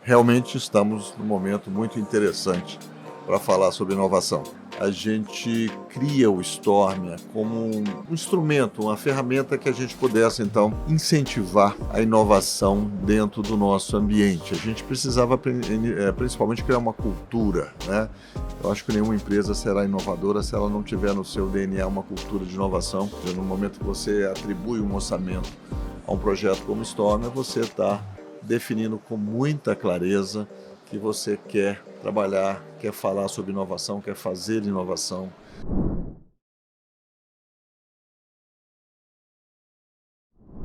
Realmente estamos num momento muito interessante para falar sobre inovação. A gente cria o Stormia como um instrumento, uma ferramenta que a gente pudesse, então, incentivar a inovação dentro do nosso ambiente. A gente precisava, principalmente, criar uma cultura, né? Eu acho que nenhuma empresa será inovadora se ela não tiver no seu DNA uma cultura de inovação. No momento que você atribui um orçamento a um projeto como Stormia, você está definindo com muita clareza que você quer trabalhar, quer falar sobre inovação, quer fazer inovação.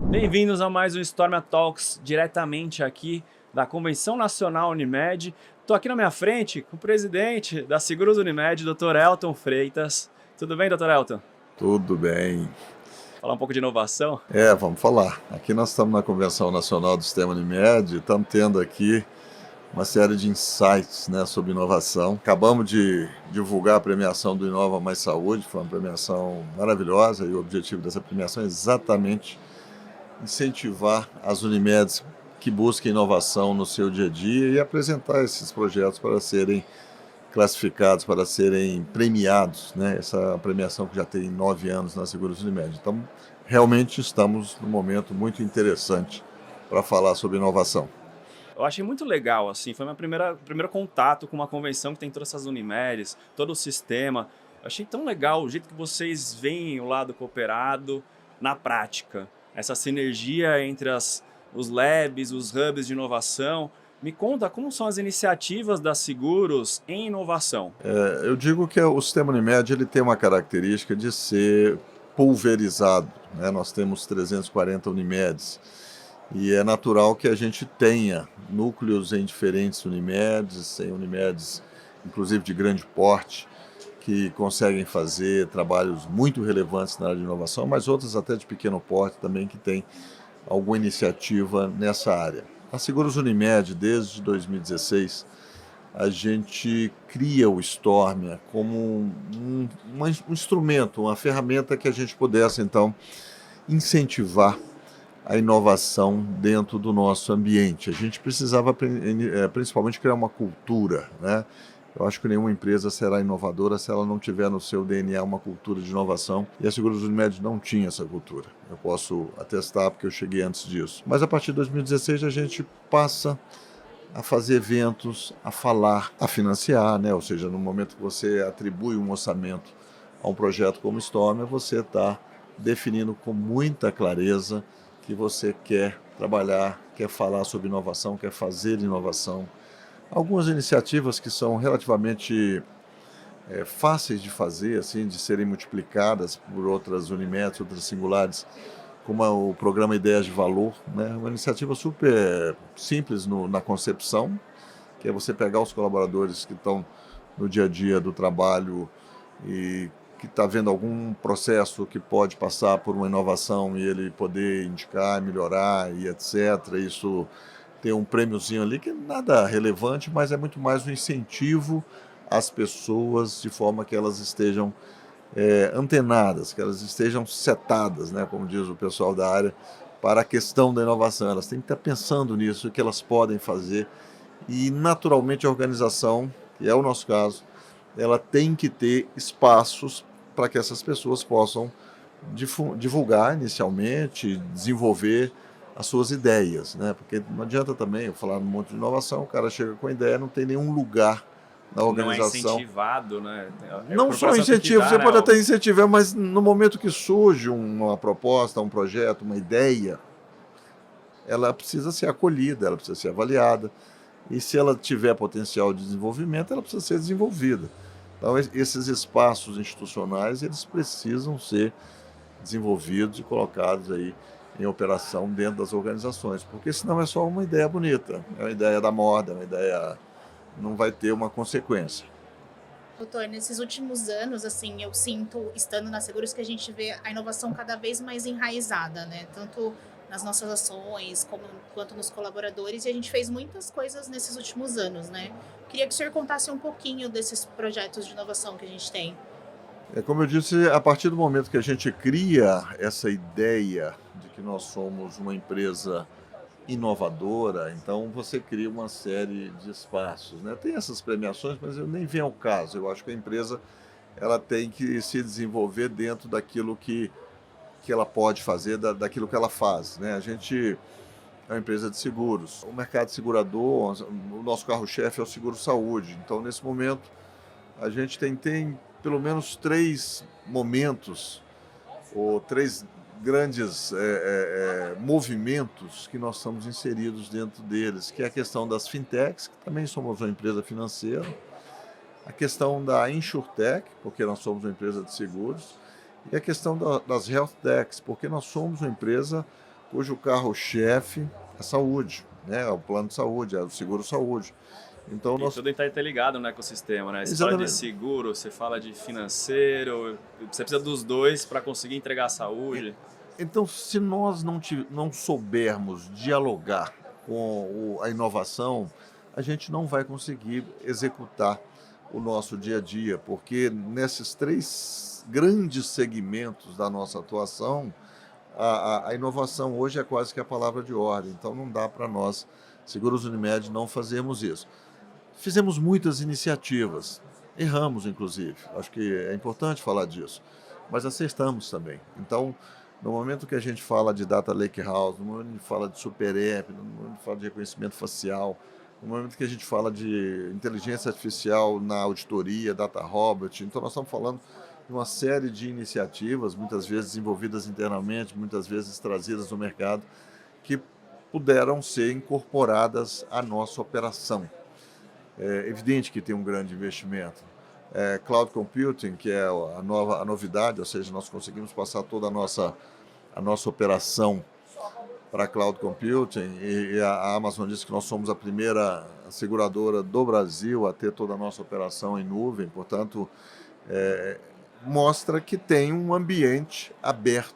Bem-vindos a mais um Stormia Talks, diretamente aqui da Convenção Nacional Unimed. Estou aqui na minha frente com o presidente da Seguros Unimed, Dr. Elton Freitas. Tudo bem, Dr. Elton? Tudo bem. Falar um pouco de inovação? Vamos falar. Aqui nós estamos na Convenção Nacional do Sistema Unimed, estamos tendo aqui uma série de insights, né, sobre inovação. Acabamos de divulgar a premiação do Inova Mais Saúde, foi uma premiação maravilhosa e o objetivo dessa premiação é exatamente incentivar as Unimeds que busquem inovação no seu dia a dia e apresentar esses projetos para serem classificados, para serem premiados, né? Essa premiação que já tem 9 anos na Seguros Unimed. Então, realmente estamos num momento muito interessante para falar sobre inovação. Eu achei muito legal, assim, foi meu primeiro contato com uma convenção que tem todas essas Unimedes, todo o sistema. Eu achei tão legal o jeito que vocês veem o lado cooperado na prática. Essa sinergia entre os labs, os hubs de inovação. Me conta como são as iniciativas da Seguros em inovação. Eu digo que o sistema Unimed ele tem uma característica de ser pulverizado, né? Nós temos 340 Unimedes e é natural que a gente tenha núcleos em diferentes Unimedes, em Unimedes inclusive de grande porte, que conseguem fazer trabalhos muito relevantes na área de inovação, mas outras até de pequeno porte também que têm alguma iniciativa nessa área. A Seguros Unimed, desde 2016, a gente cria o Stormia como um instrumento, uma ferramenta que a gente pudesse, então, incentivar a inovação dentro do nosso ambiente. A gente precisava, principalmente, criar uma cultura, né? Eu acho que nenhuma empresa será inovadora se ela não tiver no seu DNA uma cultura de inovação. E a Seguros Unimed não tinha essa cultura. Eu posso atestar porque eu cheguei antes disso. Mas a partir de 2016 a gente passa a fazer eventos, a falar, a financiar, né? Ou seja, no momento que você atribui um orçamento a um projeto como Stormia, você está definindo com muita clareza que você quer trabalhar, quer falar sobre inovação, quer fazer inovação. Algumas iniciativas que são relativamente fáceis de fazer, assim, de serem multiplicadas por outras Unimedes, outras singulares, como o programa Ideias de Valor, né? Uma iniciativa super simples na concepção, que é você pegar os colaboradores que estão no dia a dia do trabalho e que está vendo algum processo que pode passar por uma inovação e ele poder indicar, melhorar e etc. Isso tem um prêmiozinho ali que é nada relevante, mas é muito mais um incentivo às pessoas de forma que elas estejam antenadas, que elas estejam setadas, né, como diz o pessoal da área, para a questão da inovação. Elas têm que estar pensando nisso, o que elas podem fazer e naturalmente a organização, que é o nosso caso, ela tem que ter espaços para que essas pessoas possam divulgar inicialmente, desenvolver as suas ideias, né? Porque não adianta também eu falar um monte de inovação, o cara chega com a ideia, não tem nenhum lugar na Não é organização. incentivado, né? A Não só corporação tem que incentivo, dar, você né? pode até incentivar, mas no momento que surge uma proposta, um projeto, uma ideia, ela precisa ser acolhida, ela precisa ser avaliada. E se ela tiver potencial de desenvolvimento, ela precisa ser desenvolvida. Então, esses espaços institucionais, eles precisam ser desenvolvidos e colocados aí em operação dentro das organizações, porque senão é só uma ideia bonita, é uma ideia da moda, é uma ideia não vai ter uma consequência. Doutor, nesses últimos anos, assim, eu sinto, estando na Seguros, que a gente vê a inovação cada vez mais enraizada, né? Tanto nas nossas ações, quanto nos colaboradores, e a gente fez muitas coisas nesses últimos anos, né? Queria que o senhor contasse um pouquinho desses projetos de inovação que a gente tem. Como eu disse, a partir do momento que a gente cria essa ideia de que nós somos uma empresa inovadora, então você cria uma série de espaços, né? Tem essas premiações, mas eu nem vem ao caso. Eu acho que a empresa ela tem que se desenvolver dentro daquilo que ela pode fazer, daquilo que ela faz, né? A gente é uma empresa de seguros. O mercado segurador, o nosso carro-chefe é o seguro-saúde. Então, nesse momento, a gente tem pelo menos 3 momentos, ou 3 grandes movimentos que nós estamos inseridos dentro deles, que é a questão das fintechs, que também somos uma empresa financeira, a questão da insurtech, porque nós somos uma empresa de seguros, e a questão das health techs, porque nós somos uma empresa cujo carro-chefe é saúde, né? É o plano de saúde, é o seguro-saúde. Então, E nós... tudo está interligado no ecossistema, né? Você fala de Exatamente. seguro, você fala de financeiro, você precisa dos dois para conseguir entregar a saúde. Então, se nós não soubermos dialogar com a inovação, a gente não vai conseguir executar o nosso dia a dia, porque nesses 3 grandes segmentos da nossa atuação, a inovação hoje é quase que a palavra de ordem. Então, não dá para nós, Seguros Unimed, não fazermos isso. Fizemos muitas iniciativas, erramos inclusive, acho que é importante falar disso, mas acertamos também. Então, no momento que a gente fala de Data Lakehouse, no momento que a gente fala de Super App, no momento que a gente fala de reconhecimento facial, no momento que a gente fala de inteligência artificial na auditoria, Data Robot, então nós estamos falando de uma série de iniciativas, muitas vezes desenvolvidas internamente, muitas vezes trazidas do mercado, que puderam ser incorporadas à nossa operação. É evidente que tem um grande investimento. Cloud Computing, que é a novidade, ou seja, nós conseguimos passar toda a nossa operação para Cloud Computing, e a Amazon disse que nós somos a primeira seguradora do Brasil a ter toda a nossa operação em nuvem, portanto, mostra que tem um ambiente aberto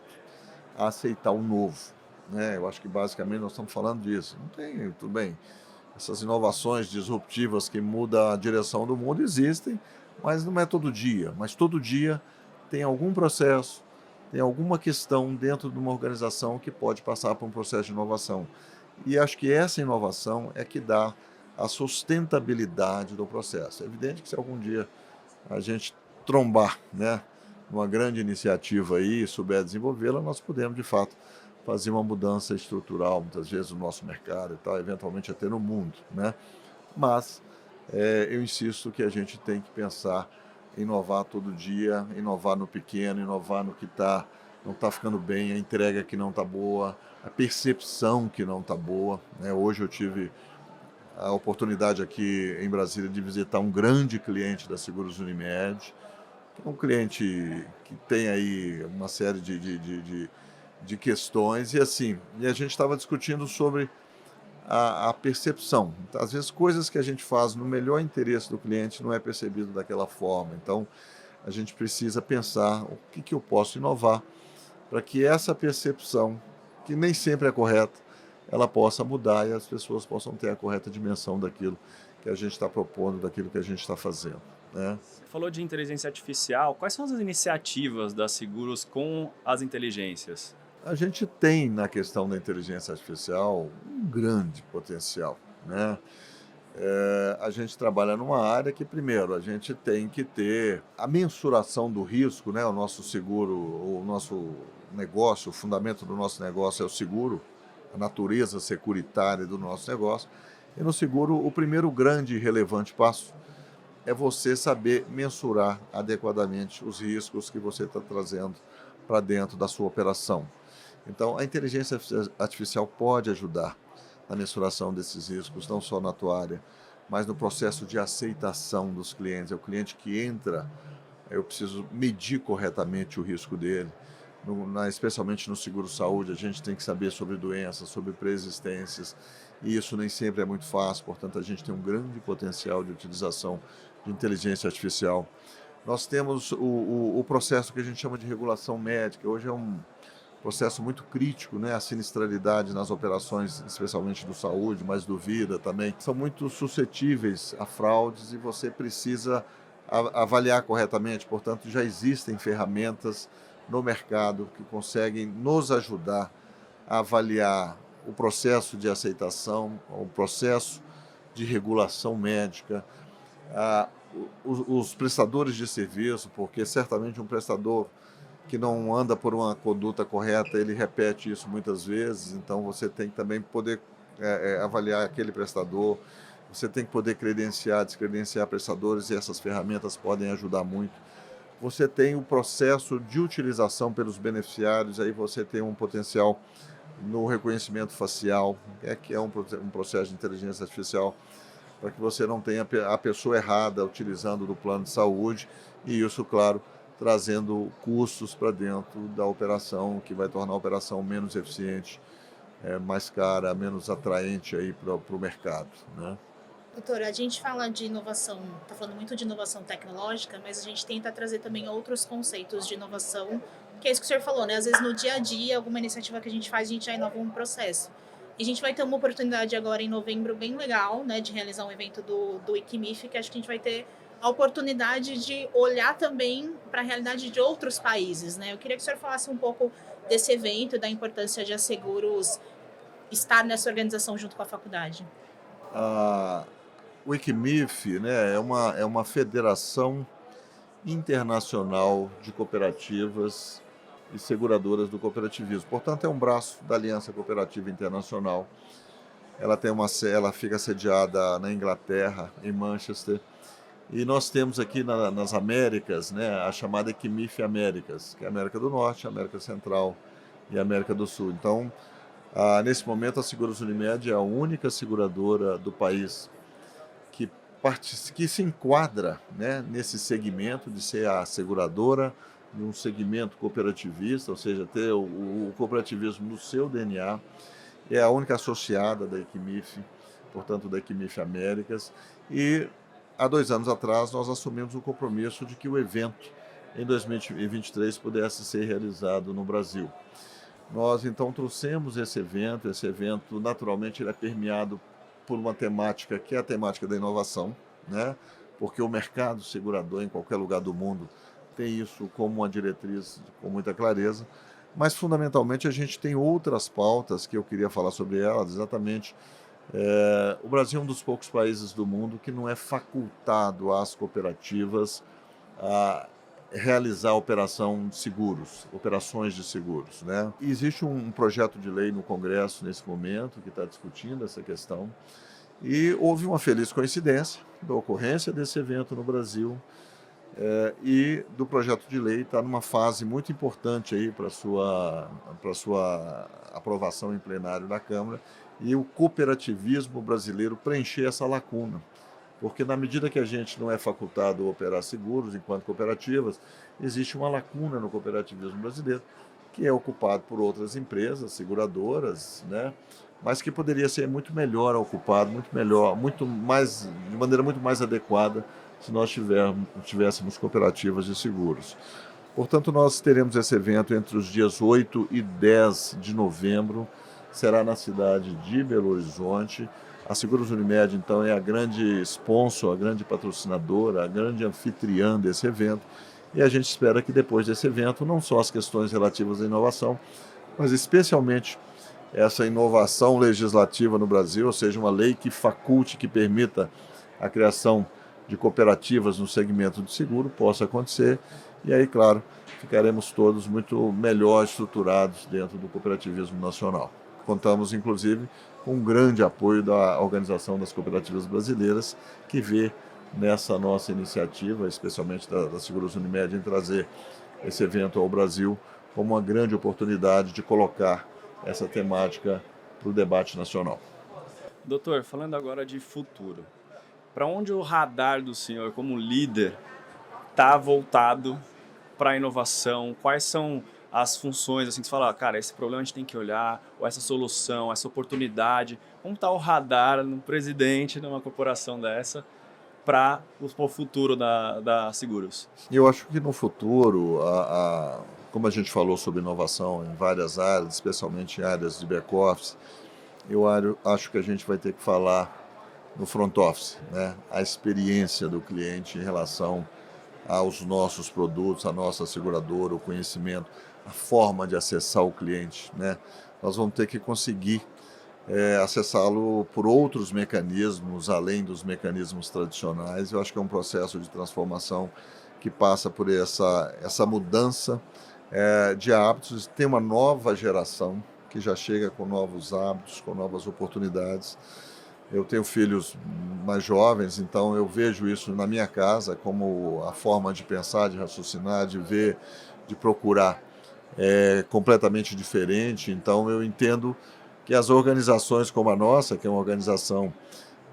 a aceitar o novo, né? Eu acho que basicamente nós estamos falando disso. Não tem, tudo bem, essas inovações disruptivas que mudam a direção do mundo existem, mas não é todo dia. Mas todo dia tem algum processo, tem alguma questão dentro de uma organização que pode passar por um processo de inovação. E acho que essa inovação é que dá a sustentabilidade do processo. É evidente que se algum dia a gente trombar, né, numa grande iniciativa aí e souber desenvolvê-la, nós podemos, de fato, fazer uma mudança estrutural, muitas vezes no nosso mercado e tal, eventualmente até no mundo, né? Mas eu insisto que a gente tem que pensar em inovar todo dia, inovar no pequeno, inovar no que não está ficando bem, a entrega que não está boa, a percepção que não está boa, né? Hoje eu tive a oportunidade aqui em Brasília de visitar um grande cliente da Seguros Unimed, que é um cliente que tem aí uma série de questões, e a gente estava discutindo sobre a percepção. Às vezes, coisas que a gente faz no melhor interesse do cliente não é percebido daquela forma. Então, a gente precisa pensar o que eu posso inovar para que essa percepção, que nem sempre é correta, ela possa mudar e as pessoas possam ter a correta dimensão daquilo que a gente está propondo, daquilo que a gente está fazendo, né? Você falou de inteligência artificial. Quais são as iniciativas da Seguros com as inteligências? A gente tem na questão da inteligência artificial um grande potencial, né? A gente trabalha numa área que, primeiro, a gente tem que ter a mensuração do risco, né? O nosso seguro, o nosso negócio, o fundamento do nosso negócio é o seguro, a natureza securitária do nosso negócio. E no seguro, o primeiro grande e relevante passo é você saber mensurar adequadamente os riscos que você está trazendo para dentro da sua operação. Então, a inteligência artificial pode ajudar na mensuração desses riscos, não só na tua área, mas no processo de aceitação dos clientes. É o cliente que entra, eu preciso medir corretamente o risco dele. Especialmente no seguro-saúde, a gente tem que saber sobre doenças, sobre preexistências, e isso nem sempre é muito fácil, portanto, a gente tem um grande potencial de utilização de inteligência artificial. Nós temos o processo que a gente chama de regulação médica. Hoje é um processo muito crítico, né? A sinistralidade nas operações, especialmente do saúde, mas do vida também, são muito suscetíveis a fraudes e você precisa avaliar corretamente. Portanto, já existem ferramentas no mercado que conseguem nos ajudar a avaliar o processo de aceitação, o processo de regulação médica, os prestadores de serviço, porque certamente um prestador que não anda por uma conduta correta, ele repete isso muitas vezes, então você tem que também poder avaliar aquele prestador, você tem que poder credenciar, descredenciar prestadores, e essas ferramentas podem ajudar muito. Você tem o processo de utilização pelos beneficiários, aí você tem um potencial no reconhecimento facial, que é um processo de inteligência artificial, para que você não tenha a pessoa errada utilizando do plano de saúde, e isso, claro, trazendo custos para dentro da operação, que vai tornar a operação menos eficiente, mais cara, menos atraente para o mercado, né? Doutora, a gente fala de inovação, está falando muito de inovação tecnológica, mas a gente tenta trazer também outros conceitos de inovação, que é isso que o senhor falou, né? Às vezes no dia a dia, alguma iniciativa que a gente faz, a gente já inova um processo. E a gente vai ter uma oportunidade agora em novembro bem legal, né, de realizar um evento do ICMIF, que acho que a gente vai ter a oportunidade de olhar também para a realidade de outros países, né? Eu queria que o senhor falasse um pouco desse evento, da importância de a Seguros estar nessa organização junto com a faculdade. O ICMIF, né, é uma federação internacional de cooperativas e seguradoras do cooperativismo. Portanto, é um braço da Aliança Cooperativa Internacional. Ela fica sediada na Inglaterra, em Manchester. E nós temos aqui nas Américas, né, a chamada ICMIF Américas, que é a América do Norte, a América Central e a América do Sul. Então, nesse momento, a Seguros Unimed é a única seguradora do país que se enquadra, né, nesse segmento de ser a seguradora de um segmento cooperativista, ou seja, ter o cooperativismo no seu DNA. É a única associada da ICMIF, portanto da ICMIF Américas, e há 2 anos atrás nós assumimos o compromisso de que o evento em 2023 pudesse ser realizado no Brasil. Nós então trouxemos esse evento naturalmente ele é permeado por uma temática que é a temática da inovação, né? Porque o mercado segurador em qualquer lugar do mundo tem isso como uma diretriz com muita clareza, mas fundamentalmente a gente tem outras pautas que eu queria falar sobre elas, exatamente. O Brasil é um dos poucos países do mundo que não é facultado às cooperativas a realizar operações de seguros, né? Existe um projeto de lei no Congresso nesse momento que está discutindo essa questão e houve uma feliz coincidência da ocorrência desse evento no Brasil e do projeto de lei está numa fase muito importante aí para sua aprovação em plenário da Câmara e o cooperativismo brasileiro preencher essa lacuna. Porque na medida que a gente não é facultado a operar seguros enquanto cooperativas, existe uma lacuna no cooperativismo brasileiro, que é ocupado por outras empresas, seguradoras, né? Mas que poderia ser muito melhor ocupado, de maneira muito mais adequada, se nós tivéssemos cooperativas de seguros. Portanto, nós teremos esse evento entre os dias 8 e 10 de novembro, será na cidade de Belo Horizonte. A Seguros Unimed, então, é a grande sponsor, a grande patrocinadora, a grande anfitriã desse evento. E a gente espera que depois desse evento, não só as questões relativas à inovação, mas especialmente essa inovação legislativa no Brasil, ou seja, uma lei que faculte, que permita a criação de cooperativas no segmento de seguro, possa acontecer. E aí, claro, ficaremos todos muito melhor estruturados dentro do cooperativismo nacional. Contamos, inclusive, com um grande apoio da Organização das Cooperativas Brasileiras, que vê nessa nossa iniciativa, especialmente da Seguros Unimed, em trazer esse evento ao Brasil como uma grande oportunidade de colocar essa temática para o debate nacional. Doutor, falando agora de futuro, para onde o radar do senhor como líder está voltado para a inovação? Quais são as funções, assim, que você fala, cara, esse problema a gente tem que olhar, ou essa solução, essa oportunidade, como está o radar no presidente de uma corporação dessa para o futuro da Seguros? Eu acho que no futuro, como a gente falou sobre inovação em várias áreas, especialmente em áreas de back-office, eu acho que a gente vai ter que falar no front office, né? A experiência do cliente em relação aos nossos produtos, a nossa seguradora, o conhecimento, a forma de acessar o cliente, né? Nós vamos ter que conseguir acessá-lo por outros mecanismos, além dos mecanismos tradicionais. Eu acho que é um processo de transformação que passa por essa mudança de hábitos. Tem uma nova geração que já chega com novos hábitos, com novas oportunidades. Eu tenho filhos mais jovens, então eu vejo isso na minha casa como a forma de pensar, de raciocinar, de ver, de procurar completamente diferente. Então eu entendo que as organizações como a nossa, que é uma organização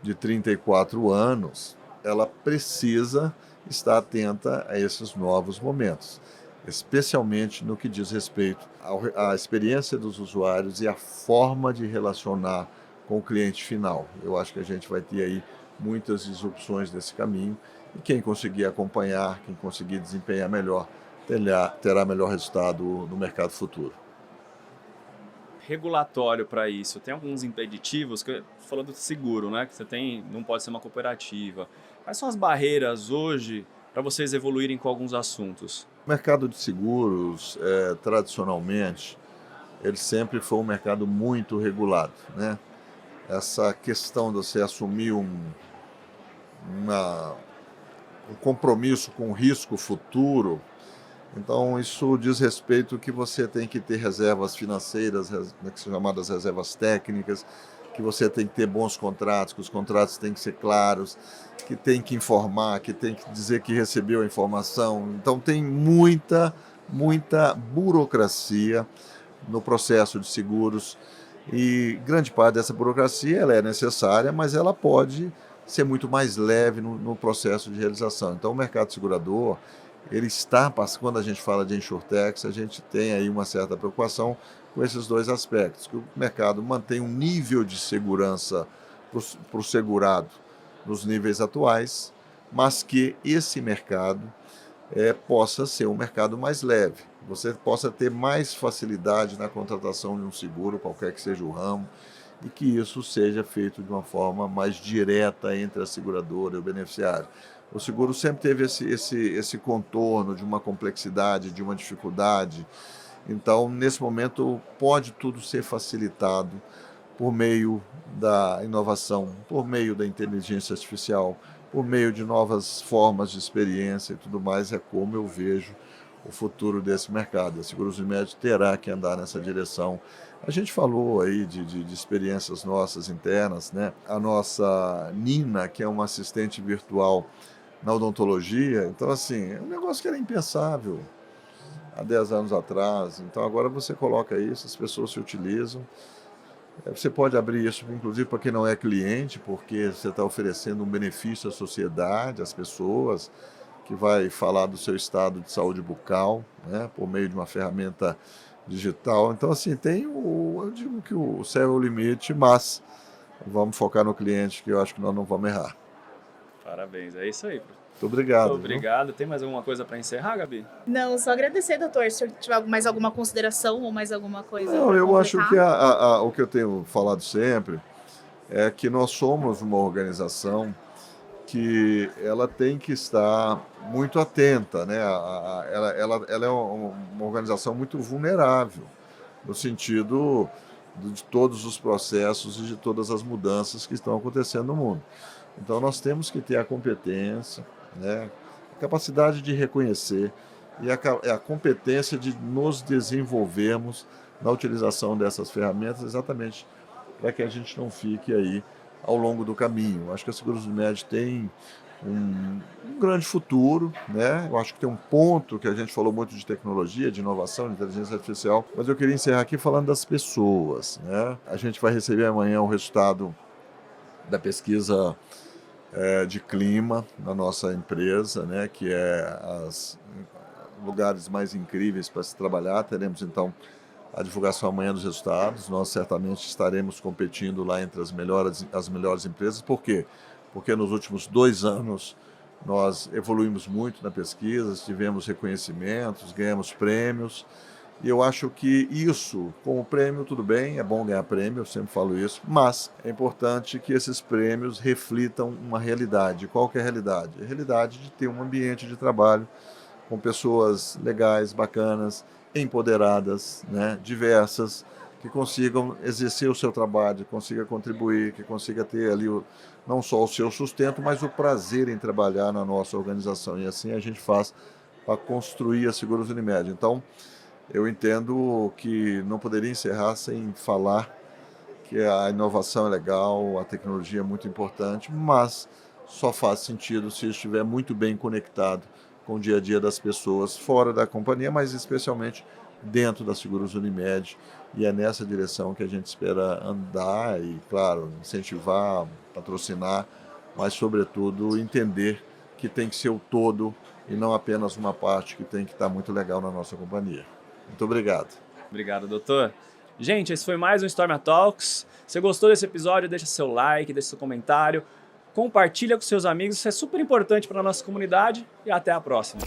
de 34 anos, ela precisa estar atenta a esses novos momentos, especialmente no que diz respeito à experiência dos usuários e à forma de relacionar com o cliente final. Eu acho que a gente vai ter aí muitas disrupções nesse caminho e quem conseguir acompanhar, quem conseguir desempenhar melhor, terá melhor resultado no mercado futuro. Regulatório para isso, tem alguns impeditivos, falando do seguro, né? Que você tem, não pode ser uma cooperativa. Quais são as barreiras hoje para vocês evoluírem com alguns assuntos? O mercado de seguros, tradicionalmente, ele sempre foi um mercado muito regulado, né? Essa questão de você assumir um compromisso com o risco futuro, então isso diz respeito que você tem que ter reservas financeiras, que são chamadas reservas técnicas, que você tem que ter bons contratos, que os contratos têm que ser claros, que tem que informar, que tem que dizer que recebeu a informação. Então tem muita burocracia no processo de seguros e grande parte dessa burocracia ela é necessária, mas ela pode ser muito mais leve no processo de realização. Então o mercado segurador, ele está, quando a gente fala de insurtechs, a gente tem aí uma certa preocupação com esses dois aspectos, que o mercado mantém um nível de segurança para o segurado nos níveis atuais, mas que esse mercado possa ser um mercado mais leve, você possa ter mais facilidade na contratação de um seguro, qualquer que seja o ramo, e que isso seja feito de uma forma mais direta entre a seguradora e o beneficiário. O seguro sempre teve esse contorno de uma complexidade, de uma dificuldade. Então, nesse momento, pode tudo ser facilitado por meio da inovação, por meio da inteligência artificial, por meio de novas formas de experiência e tudo mais. É como eu vejo o futuro desse mercado. A Seguros Unimed terá que andar nessa direção. A gente falou aí de experiências nossas internas, né? A nossa Nina, que é uma assistente virtual na odontologia, então assim, é um negócio que era impensável há 10 anos atrás. Então agora você coloca isso, as pessoas se utilizam. Você pode abrir isso, inclusive, para quem não é cliente, porque você está oferecendo um benefício à sociedade, às pessoas, que vai falar do seu estado de saúde bucal, né, por meio de uma ferramenta digital. Então, assim, eu digo que o céu é o limite, mas vamos focar no cliente, que eu acho que nós não vamos errar. Parabéns, é isso aí. Muito obrigado. Muito obrigado. Tem mais alguma coisa para encerrar, Gabi? Não, só agradecer, doutor. Se tiver mais alguma consideração ou mais alguma coisa. Não, eu completar. acho que o que eu tenho falado sempre é que nós somos uma organização que ela tem que estar muito atenta, né? Ela é uma organização muito vulnerável, no sentido de todos os processos e de todas as mudanças que estão acontecendo no mundo. Então nós temos que ter a competência, né? A capacidade de reconhecer e a competência de nos desenvolvermos na utilização dessas ferramentas, exatamente para que a gente não fique aí ao longo do caminho. Acho que a Seguros Unimed tem um grande futuro, né? Eu acho que tem um ponto que a gente falou muito de tecnologia, de inovação, de inteligência artificial, mas eu queria encerrar aqui falando das pessoas, né? A gente vai receber amanhã o resultado da pesquisa de clima na nossa empresa, né? Que é os lugares mais incríveis para se trabalhar. Teremos então a divulgação amanhã dos resultados. Nós certamente estaremos competindo lá entre as melhores empresas. Por quê? Porque nos últimos 2 anos nós evoluímos muito na pesquisa, tivemos reconhecimentos, ganhamos prêmios. E eu acho que isso, com o prêmio, tudo bem, é bom ganhar prêmio, eu sempre falo isso, mas é importante que esses prêmios reflitam uma realidade. Qual que é a realidade? A realidade de ter um ambiente de trabalho com pessoas legais, bacanas, empoderadas, né, diversas, que consigam exercer o seu trabalho, que consiga contribuir, que consiga ter ali não só o seu sustento, mas o prazer em trabalhar na nossa organização. E assim a gente faz para construir a Seguros Unimed. Então, eu entendo que não poderia encerrar sem falar que a inovação é legal, a tecnologia é muito importante, mas só faz sentido se estiver muito bem conectado com o dia a dia das pessoas fora da companhia, mas especialmente dentro da Seguros Unimed. E é nessa direção que a gente espera andar e, claro, incentivar, patrocinar, mas, sobretudo, entender que tem que ser o todo e não apenas uma parte que tem que estar muito legal na nossa companhia. Muito obrigado. Obrigado, doutor. Gente, esse foi mais um Stormia Talks. Se você gostou desse episódio, deixa seu like, deixa seu comentário, compartilha com seus amigos, isso é super importante para a nossa comunidade e até a próxima.